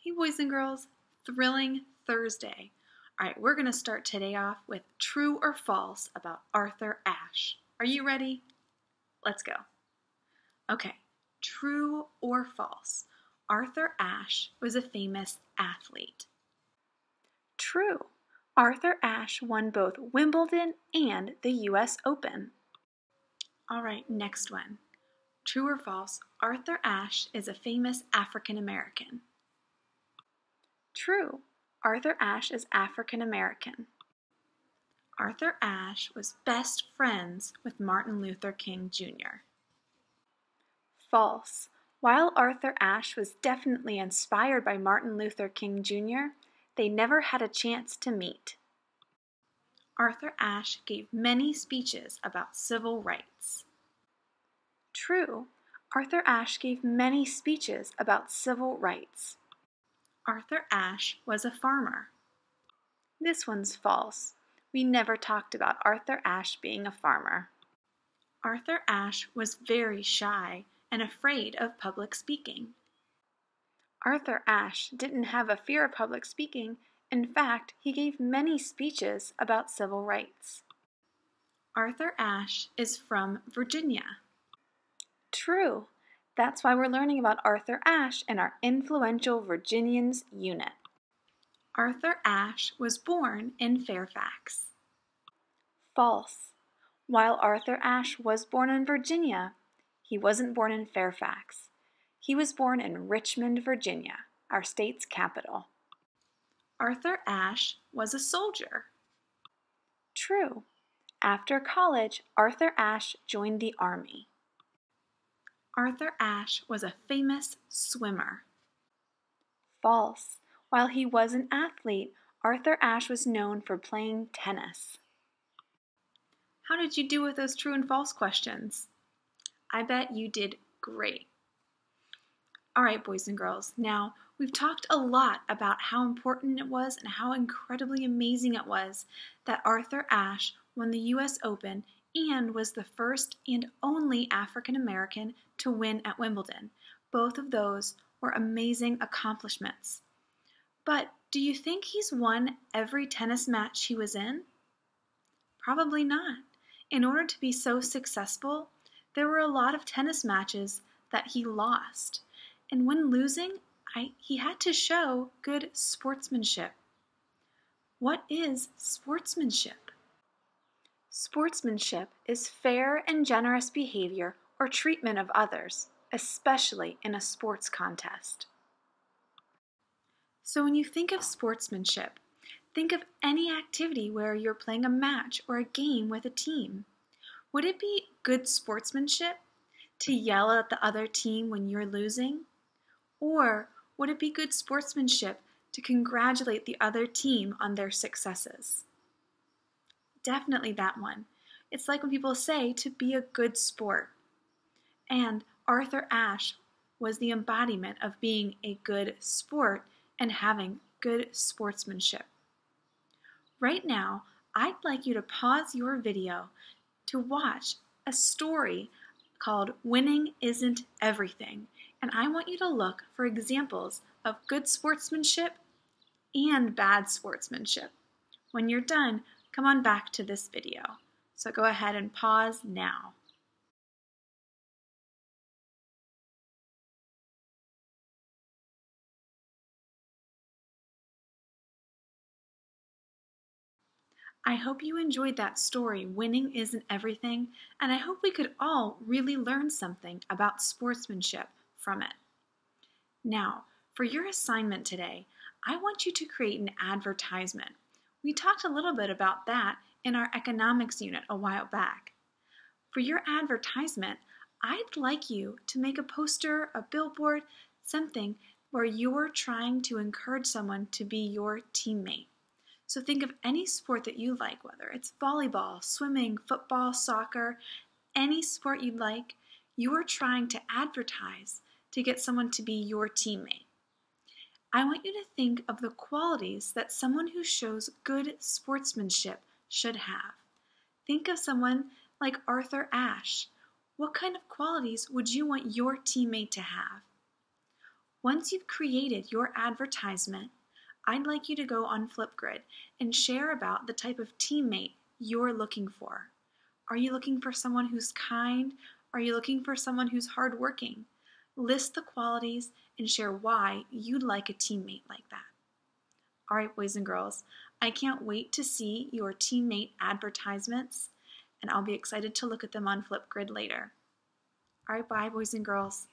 Hey boys and girls, thrilling Thursday. All right, we're going to start today off with true or false about Arthur Ashe. Are you ready? Let's go. Okay, true or false? Arthur Ashe was a famous athlete. True. Arthur Ashe won both Wimbledon and the US Open. All right, next one. True or false? Arthur Ashe is a famous African American. True. Arthur Ashe is African American. Arthur Ashe was best friends with Martin Luther King Jr. False. While Arthur Ashe was definitely inspired by Martin Luther King Jr., they never had a chance to meet. Arthur Ashe gave many speeches about civil rights. True. Arthur Ashe gave many speeches about civil rights. Arthur Ashe was a farmer. This one's false. We never talked about Arthur Ashe being a farmer. Arthur Ashe was very shy and afraid of public speaking. Arthur Ashe didn't have a fear of public speaking. In fact, he gave many speeches about civil rights. Arthur Ashe is from Virginia. True. That's why we're learning about Arthur Ashe in our Influential Virginians unit. Arthur Ashe was born in Fairfax. False. While Arthur Ashe was born in Virginia, he wasn't born in Fairfax. He was born in Richmond, Virginia, our state's capital. Arthur Ashe was a soldier. True. After college, Arthur Ashe joined the Army. Arthur Ashe was a famous swimmer. False. While he was an athlete, Arthur Ashe was known for playing tennis. How did you do with those true and false questions? I bet you did great. All right, boys and girls, now we've talked a lot about how important it was and how incredibly amazing it was that Arthur Ashe won the US Open and was the first and only African American to win at Wimbledon. Both of those were amazing accomplishments. But do you think he's won every tennis match he was in? Probably not. In order to be so successful, there were a lot of tennis matches that he lost. And when losing, he had to show good sportsmanship. What is sportsmanship? Sportsmanship is fair and generous behavior or treatment of others, especially in a sports contest. So when you think of sportsmanship, think of any activity where you're playing a match or a game with a team. Would it be good sportsmanship to yell at the other team when you're losing? Or would it be good sportsmanship to congratulate the other team on their successes? Definitely that one. It's like when people say to be a good sport. And Arthur Ashe was the embodiment of being a good sport and having good sportsmanship. Right now, I'd like you to pause your video to watch a story called Winning Isn't Everything, and I want you to look for examples of good sportsmanship and bad sportsmanship. When you're done, come on back to this video. So go ahead and pause now. I hope you enjoyed that story, Winning Isn't Everything, and I hope we could all really learn something about sportsmanship from it. Now, for your assignment today, I want you to create an advertisement. We talked a little bit about that in our economics unit a while back. For your advertisement, I'd like you to make a poster, a billboard, something where you're trying to encourage someone to be your teammate. So think of any sport that you like, whether it's volleyball, swimming, football, soccer, any sport you'd like, you are trying to advertise to get someone to be your teammate. I want you to think of the qualities that someone who shows good sportsmanship should have. Think of someone like Arthur Ashe. What kind of qualities would you want your teammate to have? Once you've created your advertisement, I'd like you to go on Flipgrid and share about the type of teammate you're looking for. Are you looking for someone who's kind? Are you looking for someone who's hardworking? List the qualities and share why you'd like a teammate like that. All right, boys and girls, I can't wait to see your teammate advertisements, and I'll be excited to look at them on Flipgrid later. All right, bye, boys and girls.